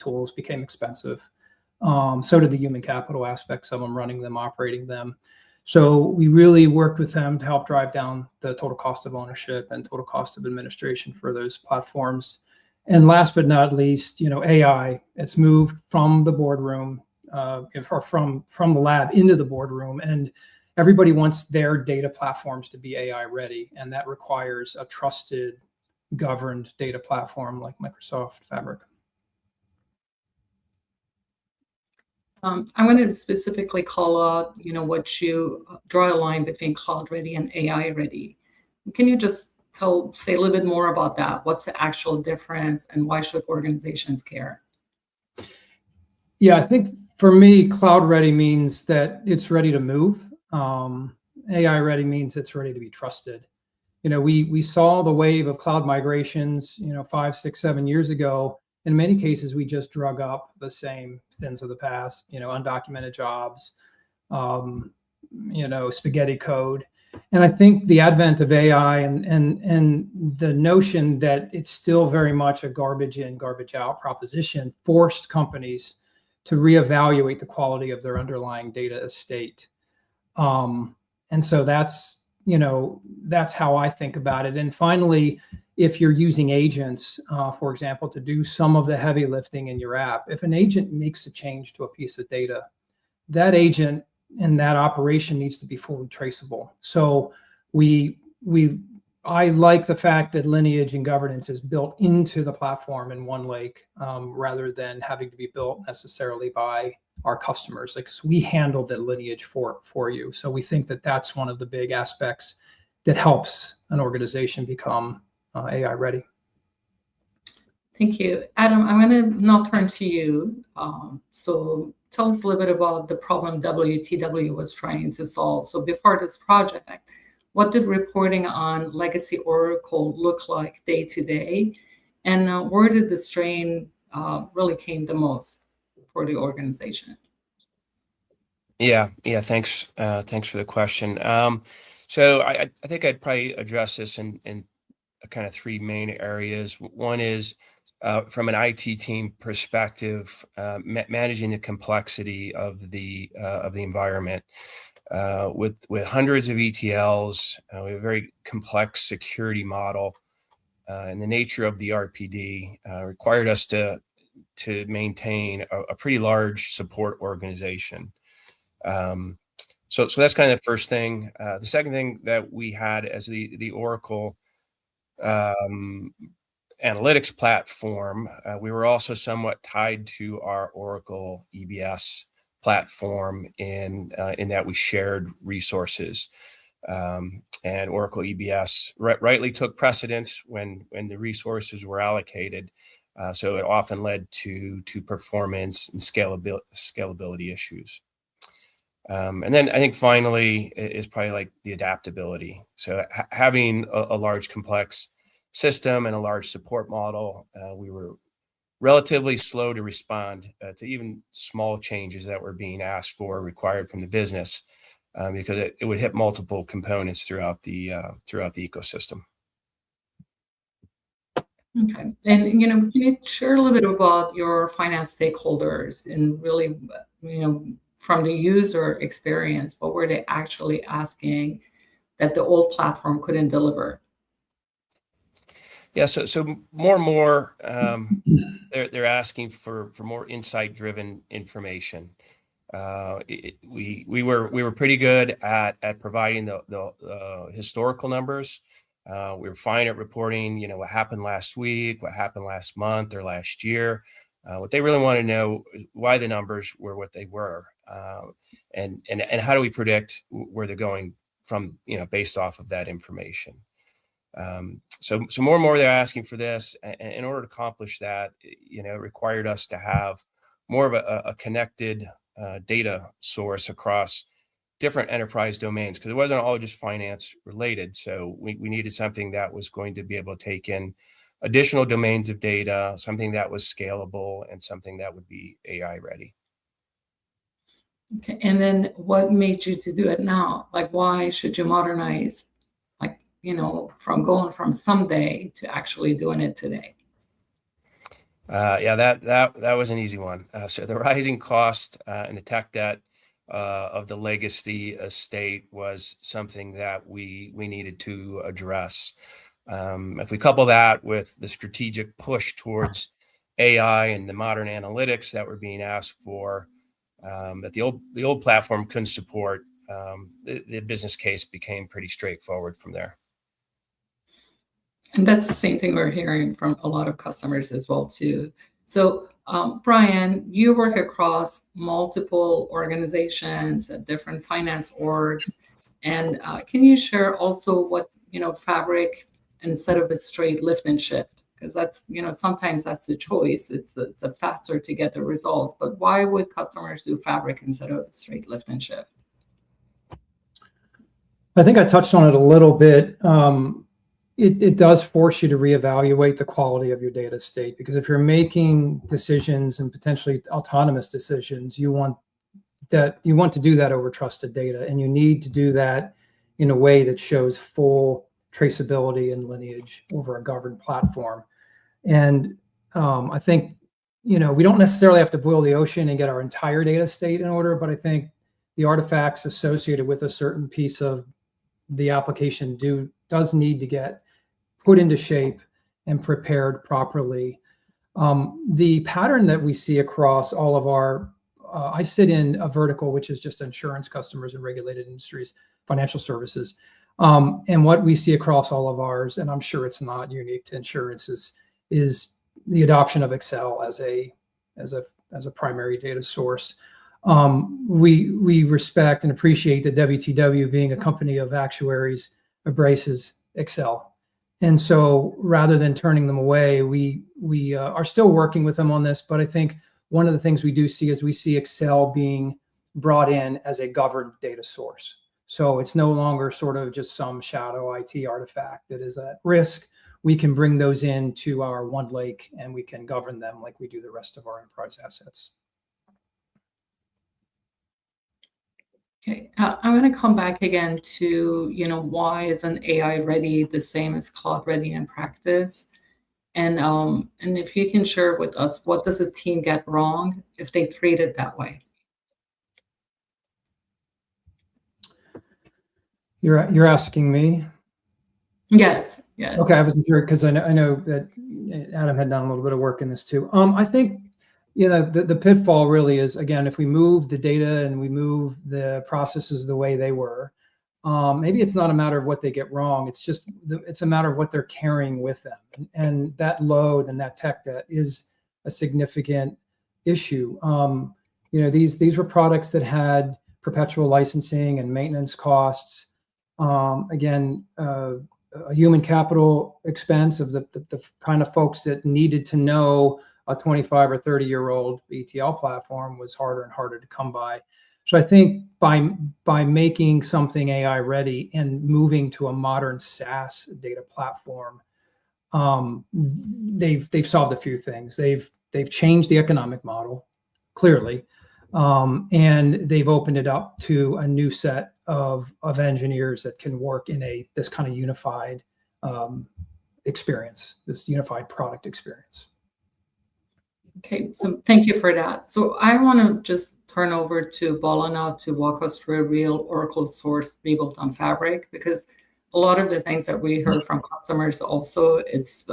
tools became expensive. So did the human capital aspects of them, running them, operating them. So we really worked with them to help drive down the total cost of ownership and total cost of administration for those platforms. And last but not least, AI, it's moved from the boardroom or from the lab into the boardroom. And everybody wants their data platforms to be AI ready. And that requires a trusted, governed data platform like Microsoft Fabric. I'm going to specifically call out, what you draw a line between cloud ready and AI ready. Can you just say a little bit more about that? What's the actual difference and why should organizations care? Yeah, I think for me, cloud ready means that it's ready to move. AI ready means it's ready to be trusted. We saw the wave of cloud migrations, 5, 6, 7 years ago. In many cases, we just drug up the same sins of the past, undocumented jobs, spaghetti code. And I think the advent of AI and the notion that it's still very much a garbage in, garbage out proposition forced companies to reevaluate the quality of their underlying data estate. And so that's how I think about it. And finally, if you're using agents, for example, to do some of the heavy lifting in your app, if an agent makes a change to a piece of data, that agent and that operation needs to be fully traceable. So I like the fact that lineage and governance is built into the platform in OneLake, rather than having to be built necessarily by our customers, because we handle the lineage for you. So we think that that's one of the big aspects that helps an organization become AI ready. Thank you. Adam, I'm going to now turn to you. So tell us a little bit about the problem WTW was trying to solve. So before this project, what did reporting on legacy Oracle look like day to day? And where did the strain really came the most for the organization? Yeah. Thanks for the question. So I think I'd probably address this in kind of three main areas. One is from an IT team perspective, managing the complexity of the environment. With hundreds of ETLs, we have a very complex security model, and the nature of the RPD required us to maintain a pretty large support organization. So that's kind of the first thing. The second thing that we had as the Oracle analytics platform, we were also somewhat tied to our Oracle EBS platform in that we shared resources. And Oracle EBS rightly took precedence when the resources were allocated. So it often led to performance and scalability issues. And then I think finally is probably like the adaptability. So having a large complex system and a large support model, we were relatively slow to respond to even small changes that were being asked for, required from the business, because it would hit multiple components throughout the ecosystem. Okay, and can you share a little bit about your finance stakeholders and really, from the user experience, what were they actually asking that the old platform couldn't deliver? Yeah, so more and more, they're asking for more insight-driven information. We were pretty good at providing the historical numbers. We were fine at reporting, what happened last week, what happened last month or last year. What they really want to know is why the numbers were what they were, and how do we predict where they're going from, based off of that information. So more and more they're asking for this, and in order to accomplish that, it required us to have more of a connected data source across different enterprise domains, because it wasn't all just finance related. So we needed something that was going to be able to take in additional domains of data, something that was scalable, and something that would be AI ready. Okay, and then what made you to do it now? Like, why should you modernize? From going from someday to actually doing it today? Yeah, that was an easy one. So the rising cost and the tech debt of the legacy estate was something that we needed to address. If we couple that with the strategic push towards AI and the modern analytics that were being asked for, that the old platform couldn't support, the business case became pretty straightforward from there. And that's the same thing we're hearing from a lot of customers as well too. So Brian, you work across multiple organizations, different finance orgs, and can you share also what Fabric instead of a straight lift and shift? Because that's sometimes that's the choice. It's the faster to get the results. But why would customers do Fabric instead of a straight lift and shift? I think I touched on it a little bit. It does force you to reevaluate the quality of your data estate, because if you're making decisions and potentially autonomous decisions, you want to do that over trusted data, and you need to do that in a way that shows full traceability and lineage over a governed platform. And I think we don't necessarily have to boil the ocean and get our entire data estate in order, but I think the artifacts associated with a certain piece of the application does need to get put into shape and prepared properly. The pattern that we see across all of our, I sit in a vertical, which is just insurance customers and regulated industries, financial services. And what we see across all of ours, and I'm sure it's not unique to insurance, is the adoption of Excel as a primary data source. We respect and appreciate that WTW, being a company of actuaries, embraces Excel. And so rather than turning them away, we are still working with them on this. But I think one of the things we do see is we see Excel being brought in as a governed data source. So it's no longer sort of just some shadow IT artifact that is at risk. We can bring those into our OneLake and we can govern them like we do the rest of our enterprise assets. Okay, I'm going to come back again to, why isn't AI ready the same as cloud ready in practice? And if you can share with us, what does a team get wrong if they treat it that way? You're asking me? Yes, yes. Okay, I wasn't sure because I know that Adam had done a little bit of work in this too. I think the pitfall really is, again, if we move the data and we move the processes the way they were, maybe it's not a matter of what they get wrong. It's just it's a matter of what they're carrying with them, and that load and that tech debt is a significant issue. These were products that had perpetual licensing and maintenance costs. Again, a human capital expense of the kind of folks that needed to know a 25 or 30-year-old ETL platform was harder and harder to come by. So I think by making something AI ready and moving to a modern SaaS data platform, they've solved a few things. They've changed the economic model clearly, and they've opened it up to a new set of engineers that can work in this kind of unified experience, this unified product experience. Okay, so thank you for that. So I want to just turn over to Bala now to walk us through a real Oracle source rebuilt on Fabric, because a lot of the things that we heard from customers also, it's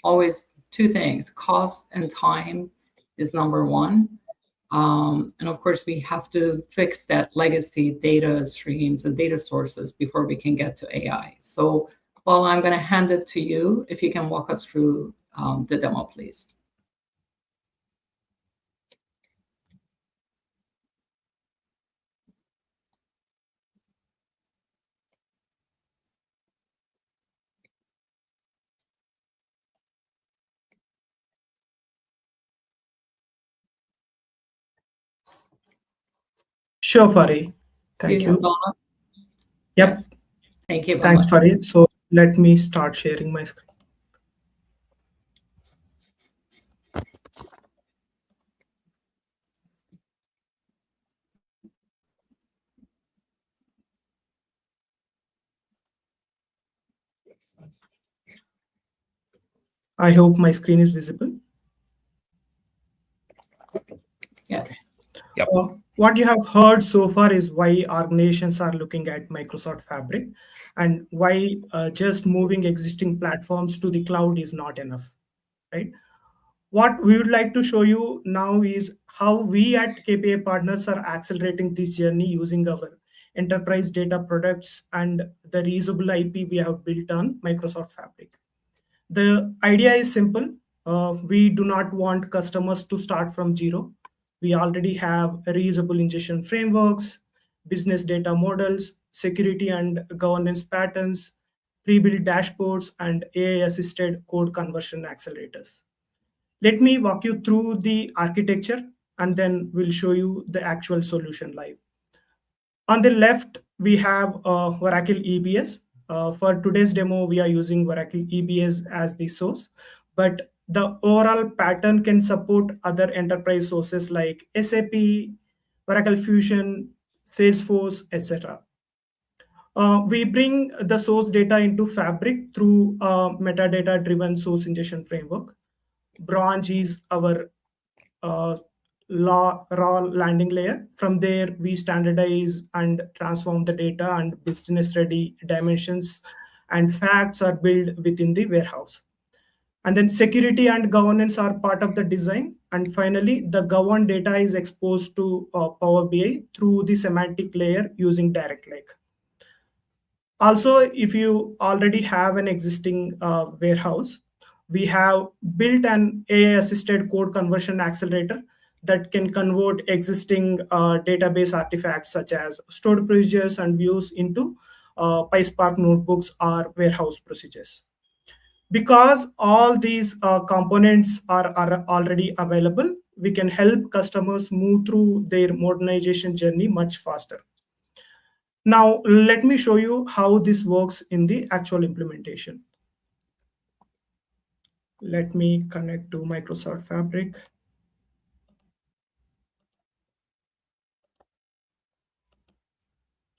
always two things: cost and time is number one. And of course, we have to fix that legacy data streams and data sources before we can get to AI. So Bala, I'm going to hand it to you. If you can walk us through the demo, please. Sure, Farid. Thank you. Bala? Yep. Yes. Thank you. Thanks, Farid. So let me start sharing my screen. I hope my screen is visible. Yes. Yep. What you have heard so far is why organizations are looking at Microsoft Fabric and why just moving existing platforms to the cloud is not enough, right? What we would like to show you now is how we at KPI Partners are accelerating this journey using our enterprise data products and the reusable IP we have built on Microsoft Fabric. The idea is simple. We do not want customers to start from zero. We already have reusable ingestion frameworks, business data models, security and governance patterns, pre-built dashboards, and AI-assisted code conversion accelerators. Let me walk you through the architecture, and then we'll show you the actual solution live. On the left, we have Oracle EBS. For today's demo, we are using Oracle EBS as the source, but the overall pattern can support other enterprise sources like SAP, Oracle Fusion, Salesforce, etc. We bring the source data into Fabric through a metadata-driven source ingestion framework. Branch is our raw landing layer. From there, we standardize and transform the data, and business-ready dimensions and facts are built within the warehouse. And then security and governance are part of the design. And finally, the governed data is exposed to Power BI through the semantic layer using Direct Lake. Also, if you already have an existing warehouse, we have built an AI-assisted code conversion accelerator that can convert existing database artifacts such as stored procedures and views into PySpark notebooks or warehouse procedures. Because all these components are already available, we can help customers move through their modernization journey much faster. Now, let me show you how this works in the actual implementation. Let me connect to Microsoft Fabric.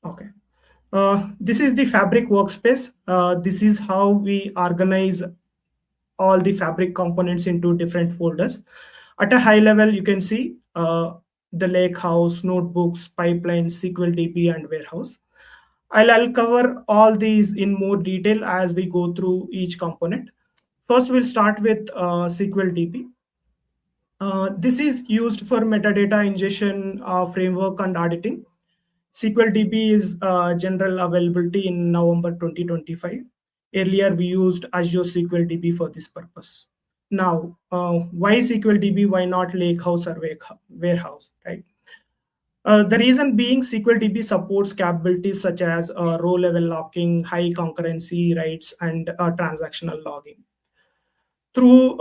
Okay. This is the Fabric workspace. This is how we organize all the Fabric components into different folders. At a high level, you can see the Lakehouse, notebooks, pipelines, SQL DB, and warehouse. I'll cover all these in more detail as we go through each component. First, we'll start with SQL DB. This is used for metadata ingestion framework and auditing. SQL DB is general availability in November 2025. Earlier, we used Azure SQL DB for this purpose. Now, why SQL DB? Why not Lakehouse or warehouse, right? The reason being SQL DB supports capabilities such as row-level locking, high concurrency rates, and transactional logging. Through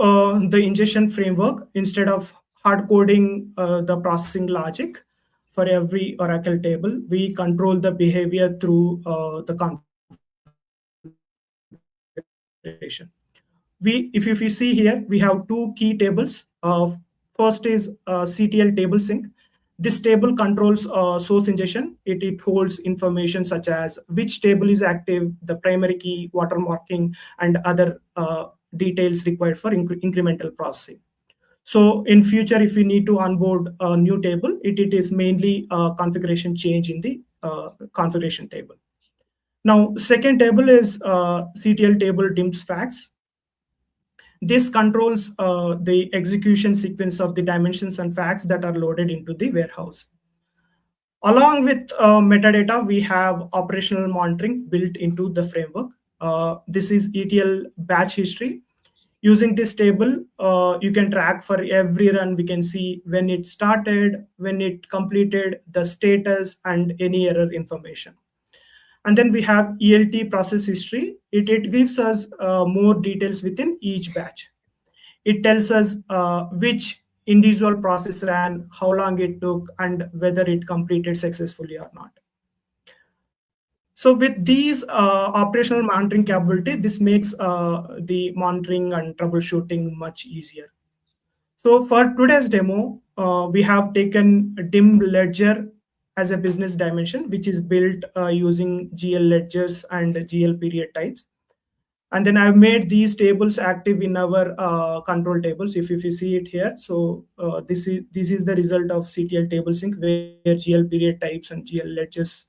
the ingestion framework, instead of hard coding the processing logic for every Oracle table, we control the behavior through the configuration. If you see here, we have two key tables. First is CTL table sync. This table controls source ingestion. It holds information such as which table is active, the primary key, watermarking, and other details required for incremental processing. So in future, if we need to onboard a new table, it is mainly a configuration change in the configuration table. Now, second table is CTL table dimps facts. This controls the execution sequence of the dimensions and facts that are loaded into the warehouse. Along with metadata, we have operational monitoring built into the framework. This is ETL batch history. Using this table, you can track for every run. We can see when it started, when it completed, the status, and any error information. And then we have ELT process history. It gives us more details within each batch. It tells us which individual process ran, how long it took, and whether it completed successfully or not. So with these operational monitoring capability, this makes the monitoring and troubleshooting much easier. So for today's demo, we have taken DIM ledger as a business dimension, which is built using GL ledgers and GL period types. And then I've made these tables active in our control tables. If you see it here, so this is the result of CTL table sync, where GL period types and GL ledgers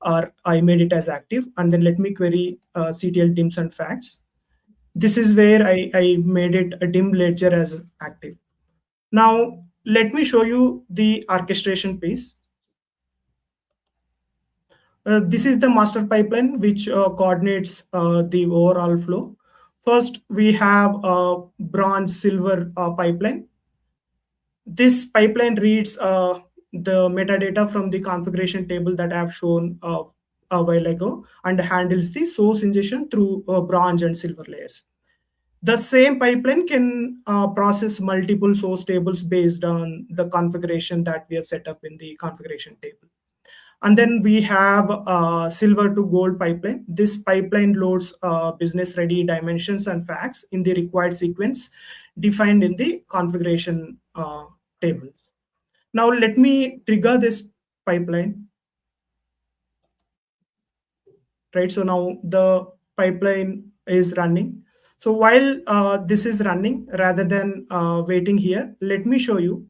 I made it as active. And then let me query CTL dims and facts. This is where I made it a dim ledger as active. Now let me show you the orchestration piece. This is the master pipeline, which coordinates the overall flow. First, we have a bronze silver pipeline. This pipeline reads the metadata from the configuration table that I have shown a while ago and handles the source ingestion through bronze and silver layers. The same pipeline can process multiple source tables based on the configuration that we have set up in the configuration table. And then we have silver to gold pipeline. This pipeline loads business ready dimensions and facts in the required sequence defined in the configuration table. Now let me trigger this pipeline. Right, so now the pipeline is running. So while this is running, rather than waiting here, let me show you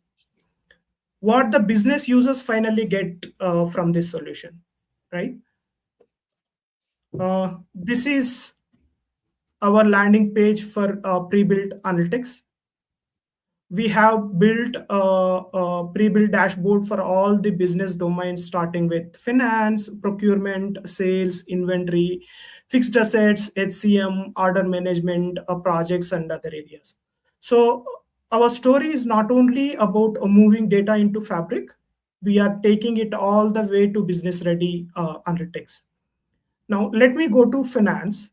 what the business users finally get from this solution, right? This is our landing page for pre-built analytics. We have built a pre-built dashboard for all the business domains, starting with finance, procurement, sales, inventory, fixed assets, HCM, order management, projects, and other areas. So our story is not only about moving data into Fabric, we are taking it all the way to business-ready analytics. Now, let me go to finance.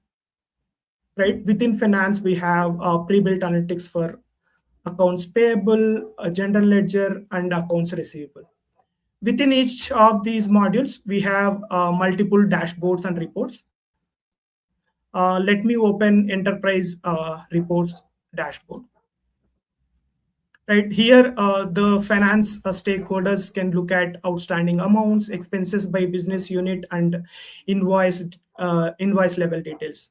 Right, within finance, we have pre-built analytics for accounts payable, general ledger, and accounts receivable. Within each of these modules, we have multiple dashboards and reports. Let me open enterprise reports dashboard. Right here, the finance stakeholders can look at outstanding amounts, expenses by business unit, and invoice level details.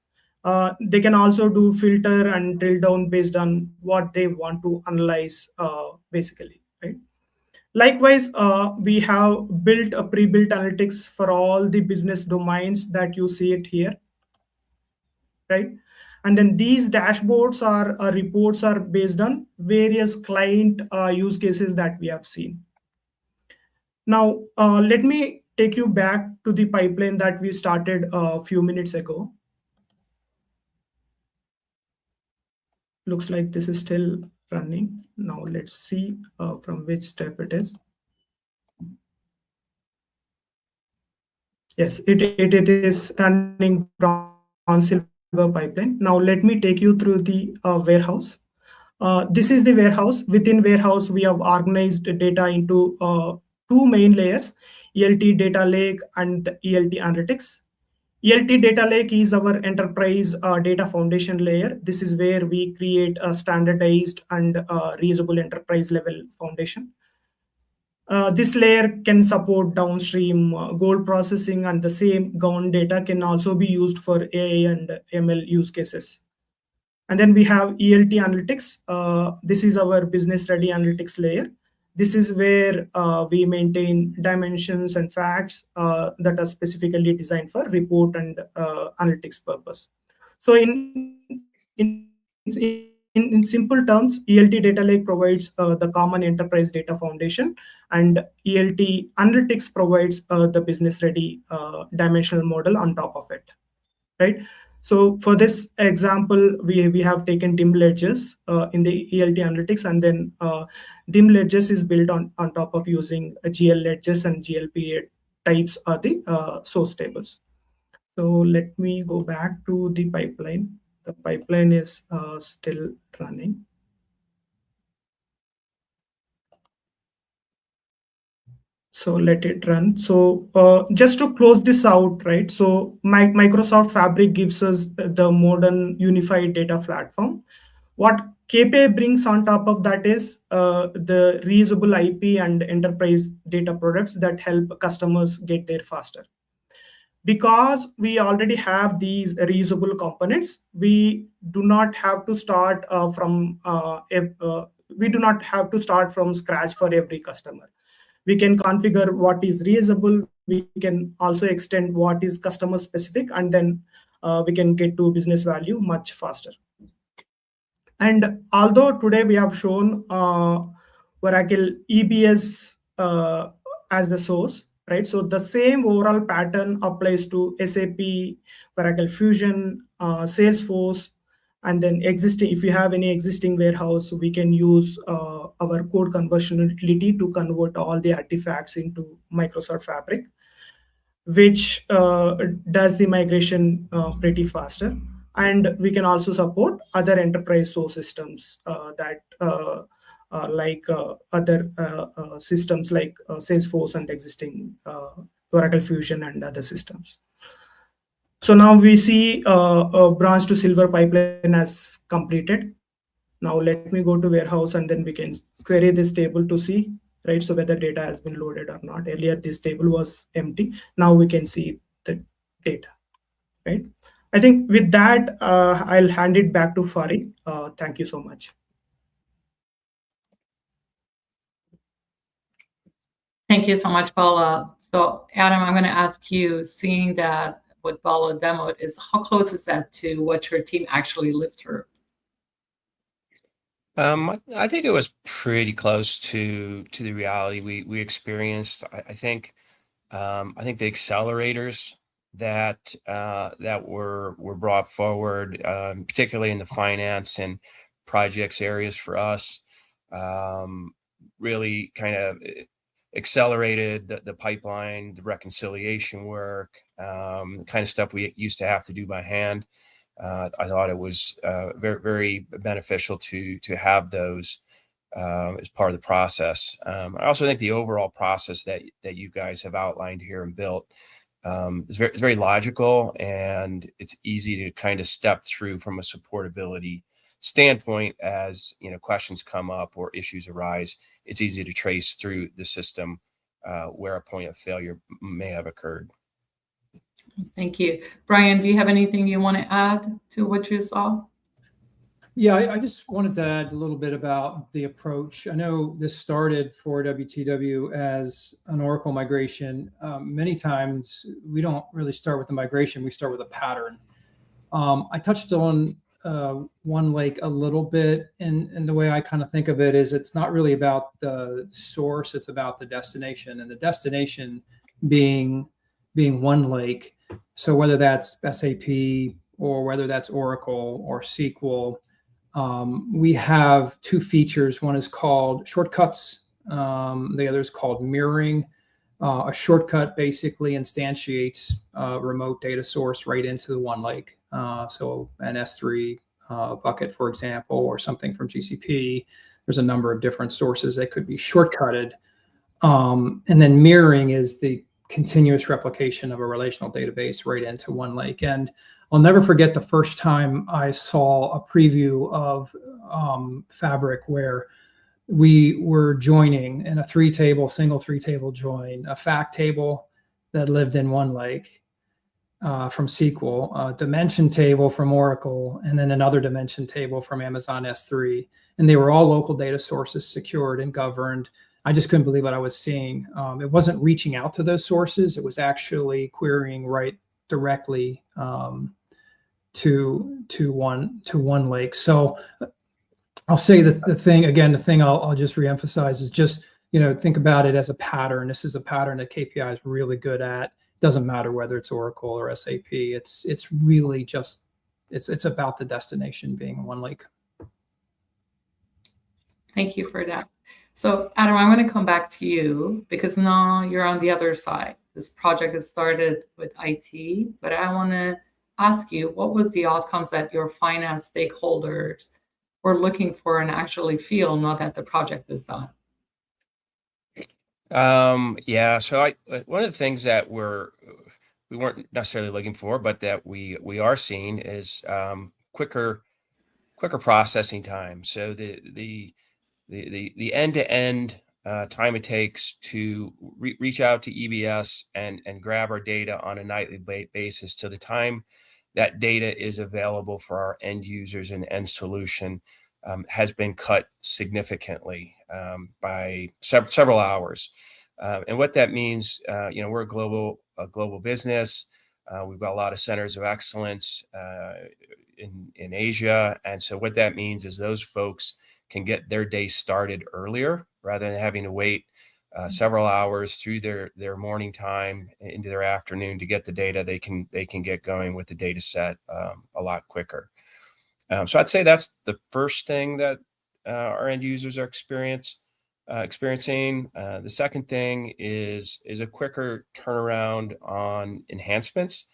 They can also do filter and drill down based on what they want to analyze, basically, right? Likewise, we have built a pre-built analytics for all the business domains that you see it here, right? And then these dashboards or reports are based on various client use cases that we have seen. Now, let me take you back to the pipeline that we started a few minutes ago. Looks like this is still running. Now let's see from which step it is. Yes, it is running on silver pipeline. Now let me take you through the warehouse. This is the warehouse. Within warehouse, we have organized data into two main layers, ELT data lake and ELT analytics. ELT data lake is our enterprise data foundation layer. This is where we create a standardized and reusable enterprise level foundation. This layer can support downstream gold processing, and the same governed data can also be used for AI and ML use cases. And then we have ELT analytics. This is our business ready analytics layer. This is where we maintain dimensions and facts that are specifically designed for report and analytics purpose. So in simple terms, ELT data lake provides the common enterprise data foundation, and ELT analytics provides the business ready dimensional model on top of it, right? So for this example, we have taken dim ledgers in the ELT analytics, and then dim ledgers is built on top of using GL ledgers, and GL period types are the source tables. So let me go back to the pipeline. The pipeline is still running. So let it run. So just to close this out, right? So Microsoft Fabric gives us the modern unified data platform. What KPI brings on top of that is the reusable IP and enterprise data products that help customers get there faster. Because we already have these reusable components, we do not have to start from scratch for every customer. We can configure what is reusable. We can also extend what is customer specific, and then we can get to business value much faster. And although today we have shown Oracle EBS as the source, right? So the same overall pattern applies to SAP, Oracle Fusion, Salesforce, and then existing. If you have any existing warehouse, we can use our code conversion utility to convert all the artifacts into Microsoft Fabric, which does the migration pretty faster. And we can also support other enterprise source systems like other systems like Salesforce and existing Oracle Fusion and other systems. So now we see a bronze to silver pipeline as completed. Now let me go to warehouse, and then we can query this table to see, right? So whether data has been loaded or not. Earlier, this table was empty. Now we can see the data, right? I think with that, I'll hand it back to Fari. Thank you so much. Thank you so much, Bala. So Adam, I'm going to ask you, seeing that what Bala demoed is, how close is that to what your team actually lived through? I think it was pretty close to the reality we experienced. I think the accelerators that were brought forward, particularly in the finance and projects areas for us, really kind of accelerated the pipeline, the reconciliation work, kind of stuff we used to have to do by hand. I thought it was very, very beneficial to have those as part of the process. I also think the overall process that you guys have outlined here and built is very logical, and it's easy to kind of step through from a supportability standpoint. As questions come up or issues arise, it's easy to trace through the system where a point of failure may have occurred. Thank you. Brian, do you have anything you want to add to what you saw? Yeah, I just wanted to add a little bit about the approach. I know this started for WTW as an Oracle migration. Many times we don't really start with the migration, we start with a pattern. I touched on OneLake a little bit, and the way I kind of think of it is it's not really about the source, it's about the destination, and the destination being OneLake. So whether that's SAP or whether that's Oracle or SQL, we have two features. One is called shortcuts. The other is called mirroring. A shortcut basically instantiates a remote data source right into the OneLake. So an S3 bucket, for example, or something from GCP. There's a number of different sources that could be shortcutted. And then mirroring is the continuous replication of a relational database right into OneLake. And I'll never forget the first time I saw a preview of Fabric where we were joining in a single three table join, a fact table that lived in OneLake from SQL, a dimension table from Oracle, and then another dimension table from Amazon S3. And they were all local data sources, secured and governed. I just couldn't believe what I was seeing. It wasn't reaching out to those sources. It was actually querying right directly to OneLake. So I'll say that the thing I'll just reemphasize is just, think about it as a pattern. This is a pattern that KPI is really good at. It doesn't matter whether it's Oracle or SAP. It's really just, it's about the destination being OneLake. Thank you for that. So Adam, I'm going to come back to you because now you're on the other side. This project has started with IT, but I want to ask you, what was the outcomes that your finance stakeholders were looking for and actually feel now that the project is done? Yeah, so one of the things that we weren't necessarily looking for, but that we are seeing is quicker processing time. So the end-to-end time it takes to reach out to EBS and grab our data on a nightly basis to the time that data is available for our end users and end solution has been cut significantly by several hours. And what that means, we're a global business. We've got a lot of centers of excellence in Asia. And so what that means is those folks can get their day started earlier rather than having to wait several hours through their morning time into their afternoon to get the data. They can get going with the data set a lot quicker. So I'd say that's the first thing that our end users are experiencing. The second thing is a quicker turnaround on enhancements.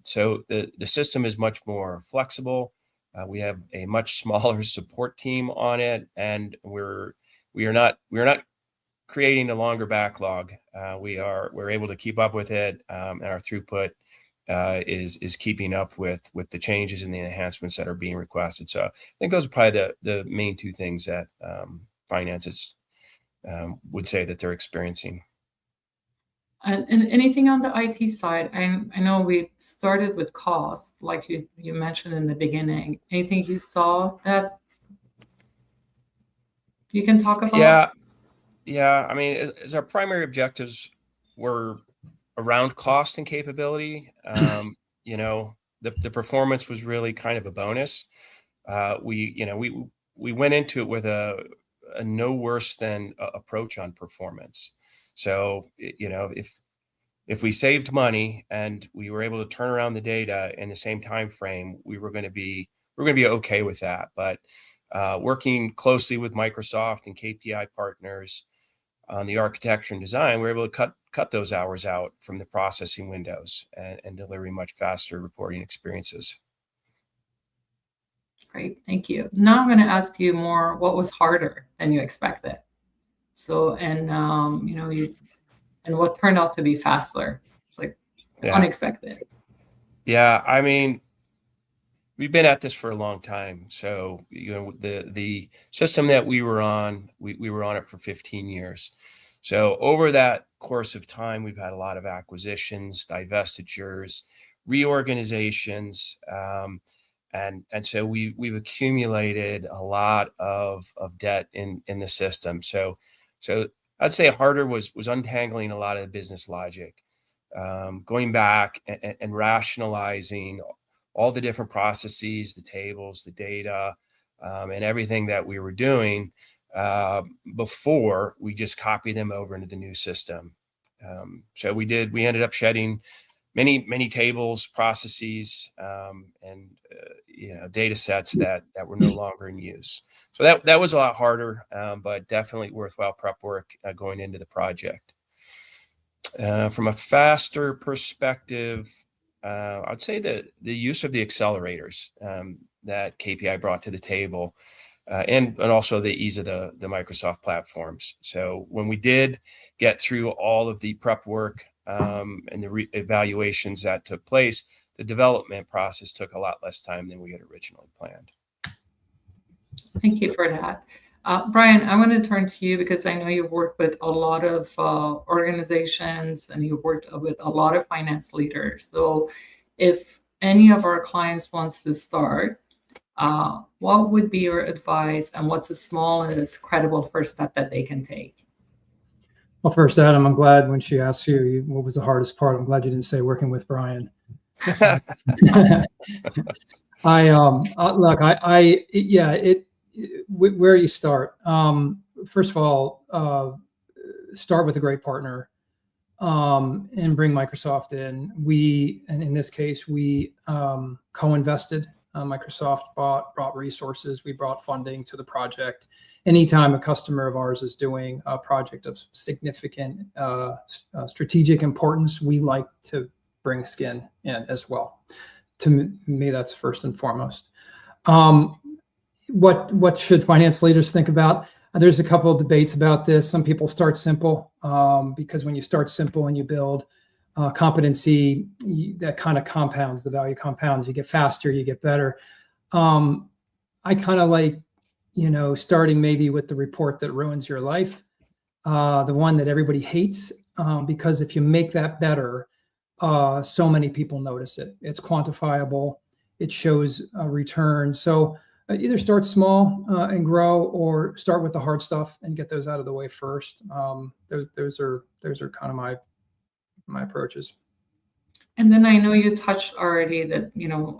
So the system is much more flexible. We have a much smaller support team on it, and we are not creating a longer backlog. We're able to keep up with it, and our throughput is keeping up with the changes and the enhancements that are being requested. So I think those are probably the main two things that finances would say that they're experiencing. And anything on the IT side? I know we started with cost, like you mentioned in the beginning. Anything you saw that you can talk about? Yeah. I mean, as our primary objectives were around cost and capability, the performance was really kind of a bonus. We went into it with a no worse than approach on performance. So, if we saved money and we were able to turn around the data in the same time frame, we're going to be okay with that. But working closely with Microsoft and KPI Partners on the architecture and design, we're able to cut those hours out from the processing windows and delivering much faster reporting experiences. Great, thank you. Now I'm going to ask you more. What was harder than you expected? So, and what turned out to be faster, unexpected. Yeah, I mean, we've been at this for a long time. So, the system that we were on, we were on it for 15 years. So over that course of time, we've had a lot of acquisitions, divestitures, reorganizations, and so we've accumulated a lot of debt in the system. So I'd say harder was untangling a lot of the business logic, going back and rationalizing all the different processes, the tables, the data, and everything that we were doing before we just copy them over into the new system. So we ended up shedding many tables, processes, and data sets that were no longer in use. So that was a lot harder, but definitely worthwhile prep work going into the project. From a faster perspective, I'd say that the use of the accelerators that KPI brought to the table, and also the ease of the Microsoft platforms. So when we did get through all of the prep work and the evaluations that took place, the development process took a lot less time than we had originally planned. Thank you for that. Brian, I want to turn to you because I know you work with a lot of organizations and you worked with a lot of finance leaders. So if any of our clients wants to start, what would be your advice and what's the smallest credible first step that they can take? Well, first, Adam, I'm glad when she asked you what was the hardest part, I'm glad you didn't say working with Brian. Where you start. First of all, start with a great partner and bring Microsoft in. And in this case, we co-invested. Microsoft brought resources. We brought funding to the project. Anytime a customer of ours is doing a project of significant strategic importance, we like to bring skin in as well. To me, that's first and foremost. What should finance leaders think about? There's a couple of debates about this. Some people start simple because when you start simple and you build competency, that kind of compounds, the value compounds. You get faster, you get better. I kind of like, starting maybe with the report that ruins your life. the one that everybody hates, because if you make that better, so many people notice it. It's quantifiable. It shows a return. So either start small and grow, or start with the hard stuff and get those out of the way first. Those are kind of my approaches. And then I know you touched already that,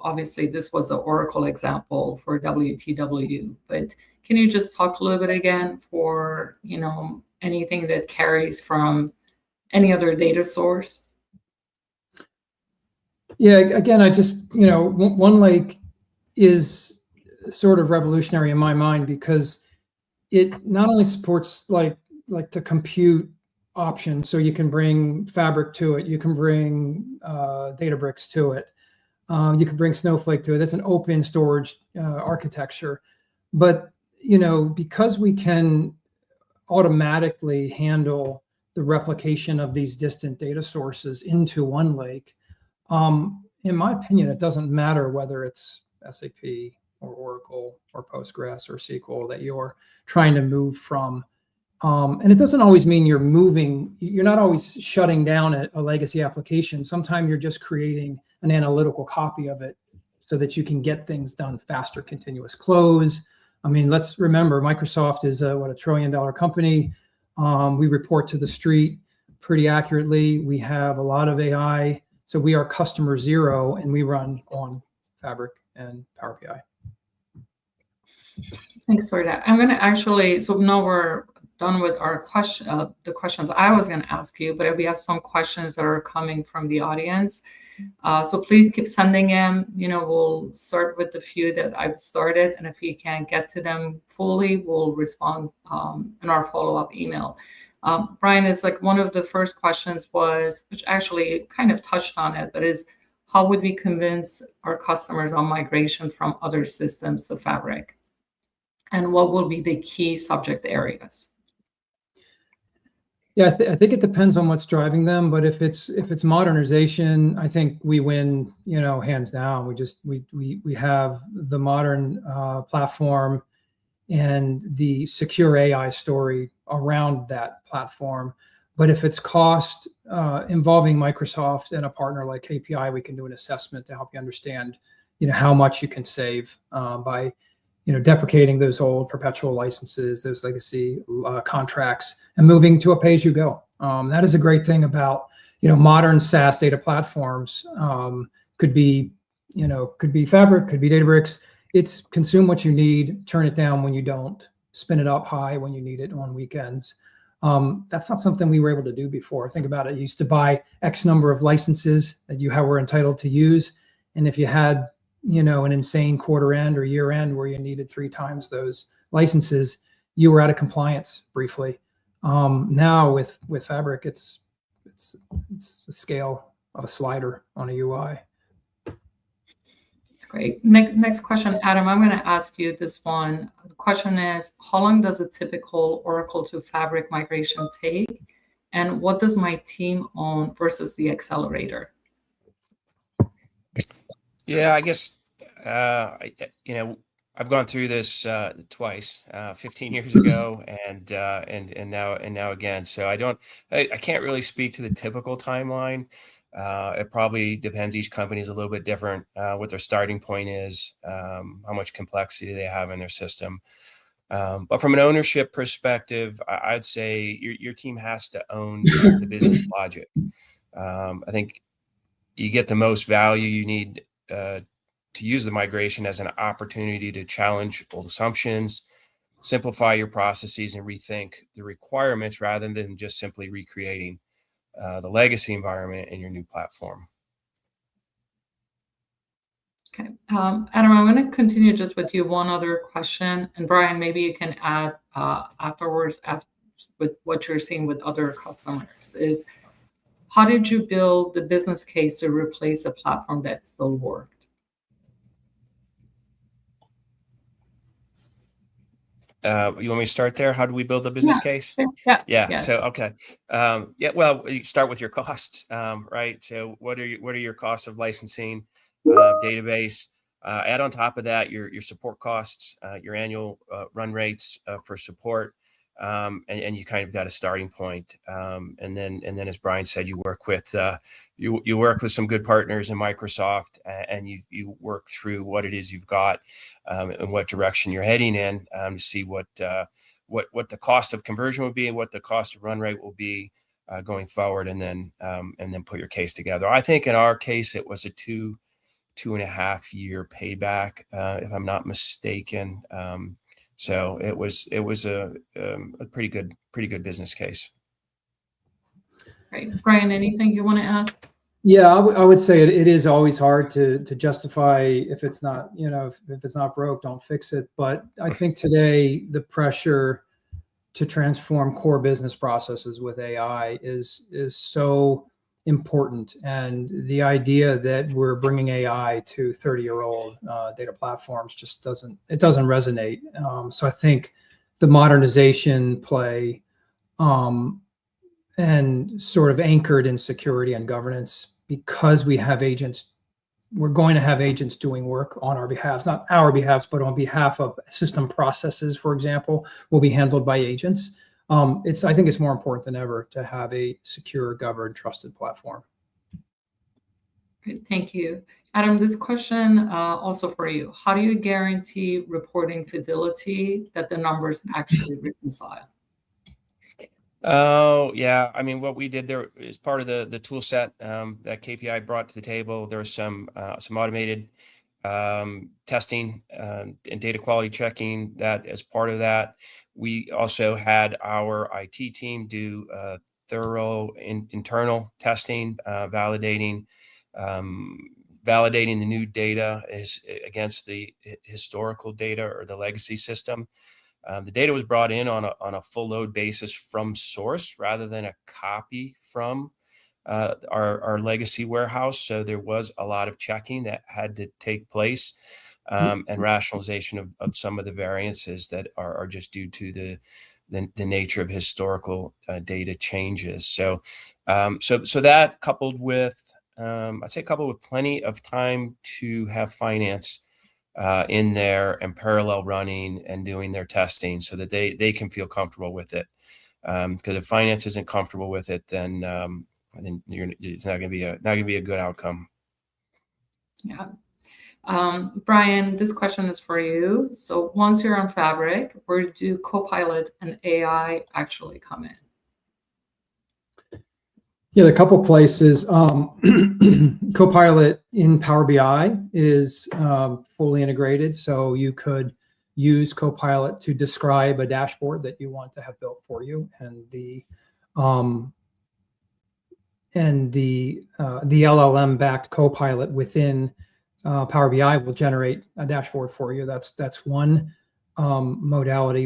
obviously this was the Oracle example for WTW, but can you just talk a little bit again for, anything that carries from any other data source? Yeah, again, I just, OneLake is sort of revolutionary in my mind, because it not only supports like the compute option, so you can bring Fabric to it, you can bring Databricks to it, you can bring Snowflake to it. That's an open storage architecture. But, because we can automatically handle the replication of these distant data sources into OneLake, in my opinion, it doesn't matter whether it's SAP or Oracle or Postgres or SQL that you're trying to move from. And it doesn't always mean you're moving. You're not always shutting down a legacy application. Sometimes you're just creating an analytical copy of it so that you can get things done faster, continuous close. I mean, let's remember, Microsoft is a $1 trillion company. We report to the street pretty accurately. We have a lot of AI. So we are customer zero, and we run on Fabric and Power BI. Thanks for that. I'm going to actually, so now we're done with our the questions I was going to ask you, but we have some questions that are coming from the audience. So please keep sending them. We'll start with the few that I've started, and if we can't get to them fully, we'll respond in our follow-up email. Brian, is like one of the first questions was, which actually kind of touched on it, but is how would we convince our customers on migration from other systems to Fabric? And what will be the key subject areas? Yeah, I think it depends on what's driving them. But if it's modernization, I think we win, hands down. We have the modern platform and the secure AI story around that platform. But if it's cost, involving Microsoft and a partner like KPI, we can do an assessment to help you understand, how much you can save by, deprecating those old perpetual licenses, those legacy contracts, and moving to a pay-as-you-go. That is a great thing about, modern SaaS data platforms. Could be Fabric, could be Databricks. It's consume what you need, turn it down when you don't, spin it up high when you need it on weekends. That's not something we were able to do before. Think about it. You used to buy X number of licenses that you were entitled to use. And if you had, an insane quarter end or year end where you needed 3 times those licenses, you were out of compliance briefly. Now with Fabric, it's the scale of a slider on a UI. Great. Next question, Adam, I'm going to ask you this one. The question is, how long does a typical Oracle to Fabric migration take? And what does my team own versus the accelerator? Yeah, I guess, I've gone through this twice, 15 years ago and now again. So I can't really speak to the typical timeline. It probably depends. Each company is a little bit different, what their starting point is, how much complexity they have in their system. But from an ownership perspective, I'd say your team has to own the business logic. I think you get the most value. You need to use the migration as an opportunity to challenge old assumptions, simplify your processes, and rethink the requirements rather than just simply recreating the legacy environment in your new platform. Okay. Adam, I'm going to continue just with you one other question. And Brian, maybe you can add afterwards with what you're seeing with other customers is, how did you build the business case to replace a platform that still worked? You want me to start there? How do we build the business case? Yeah. Yes. So, okay. Well, you start with your costs, right? So what are your costs of licensing, database? Add on top of that your support costs, your annual run rates for support. and you kind of got a starting point. And then as Brian said, you work with you work with some good partners in Microsoft, and you work through what it is you've got, and what direction you're heading in, to see what the cost of conversion will be and what the cost of run rate will be going forward, and then put your case together. I think in our case it was a 2.5 year payback, if I'm not mistaken. So it was a pretty good business case. Right. Brian, anything you want to add? Yeah, I would say it is always hard to justify if it's not, if it's not broke, don't fix it. But I think today the pressure to transform core business processes with AI is so important, and the idea that we're bringing AI to 30-year-old data platforms just doesn't resonate. So I think the modernization play, and sort of anchored in security and governance, because we have agents, we're going to have agents doing work on our behalf, not our behalf, but on behalf of system processes, for example, will be handled by agents. I think it's more important than ever to have a secure, governed, trusted platform. Great, thank you. Adam, this question also for you. How do you guarantee reporting fidelity that the numbers actually reconcile? Oh, yeah. I mean, what we did there is part of the tool set that KPI brought to the table. There was some automated testing and data quality checking that as part of that. We also had our IT team do thorough internal testing, validating the new data against the historical data or the legacy system. The data was brought in on a full load basis from source rather than a copy from our legacy warehouse. So there was a lot of checking that had to take place, and rationalization of some of the variances that are just due to the nature of historical data changes. So that coupled with plenty of time to have finance in there and parallel running and doing their testing so that they can feel comfortable with it. Because if finance isn't comfortable with it, then it's not going to be a good outcome. Yeah. Brian, this question is for you. So once you're on Fabric, where do Copilot and AI actually come in? Yeah, a couple places. Copilot in Power BI is fully integrated, so you could use Copilot to describe a dashboard that you want to have built for you, and the LLM-backed Copilot within Power BI will generate a dashboard for you. That's one modality.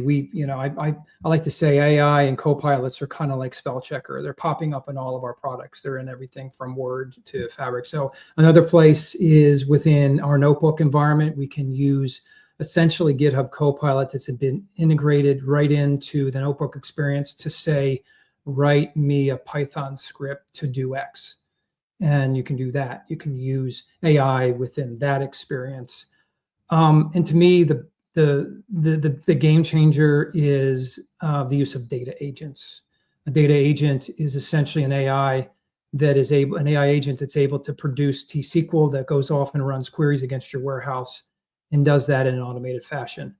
I like to say AI and Copilots are kind of like spell checker. They're popping up in all of our products. They're in everything from Word to Fabric. So another place is within our notebook environment. We can use essentially GitHub Copilot that's been integrated right into the notebook experience to say, write me a Python script to do X. And you can do that. You can use AI within that experience. And to me, the game changer is the use of data agents. A data agent is essentially an AI agent that's able to produce T-SQL that goes off and runs queries against your warehouse and does that in an automated fashion.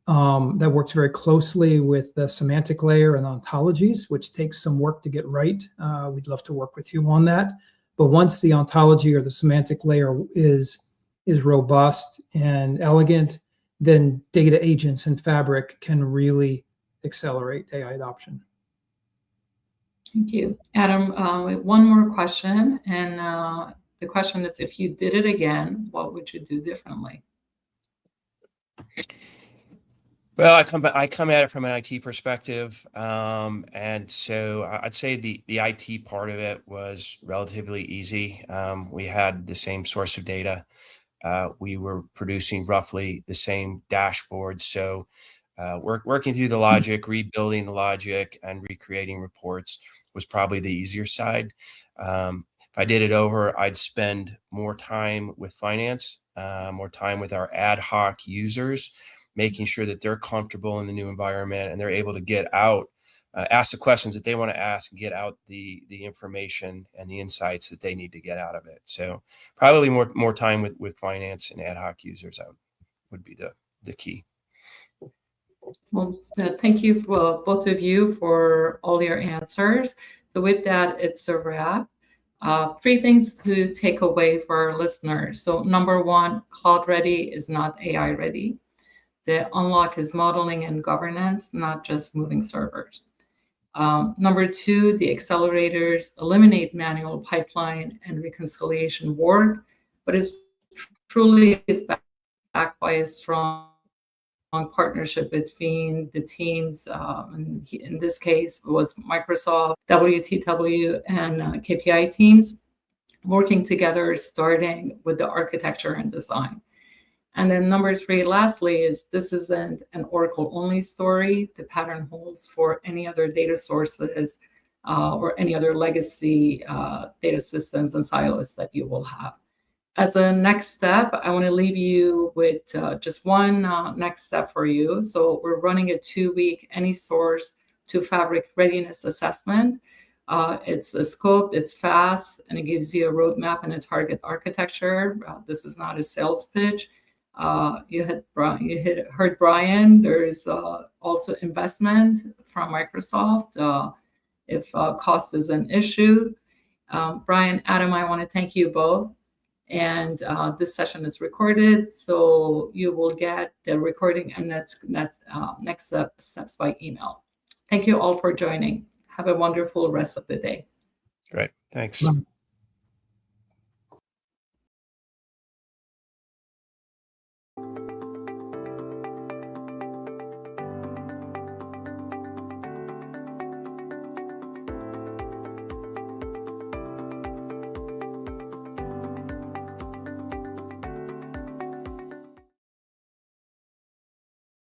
That works very closely with the semantic layer and ontologies, which takes some work to get right. We'd love to work with you on that. But once the ontology or the semantic layer is robust and elegant, then data agents in Fabric can really accelerate AI adoption. Thank you. Adam, one more question. And the question is, if you did it again, what would you do differently? Well, I come at it from an IT perspective, and so I'd say the IT part of it was relatively easy. We had the same source of data. We were producing roughly the same dashboard. So working through the logic, rebuilding the logic, and recreating reports was probably the easier side. If I did it over, I'd spend more time with finance, more time with our ad hoc users, making sure that they're comfortable in the new environment and they're able to get out, ask the questions that they want to ask, and get out the information and the insights that they need to get out of it. So probably more time with finance and ad hoc users would be the key. Well, thank you for both of you for all your answers. So with that, it's a wrap. 3 things to take away for our listeners. So number 1, cloud ready is not AI ready. The unlock is modeling and governance, not just moving servers. Number 2, the accelerators eliminate manual pipeline and reconciliation work, but it's truly is backed by a strong partnership between the teams. In this case, it was Microsoft, WTW, and KPI teams working together, starting with the architecture and design. And then number 3, lastly, is this isn't an Oracle-only story. The pattern holds for any other data sources or any other legacy data systems and silos that you will have. As a next step, I want to leave you with just one next step for you. So we're running a 2-week any source to fabric readiness assessment. It's a scope, it's fast, and it gives you a roadmap and a target architecture. This is not a sales pitch. You heard Brian. There's also investment from Microsoft if cost is an issue. Brian, Adam, I want to thank you both. And this session is recorded, so you will get the recording and next steps by email. Thank you all for joining. Have a wonderful rest of the day. Great. Thanks.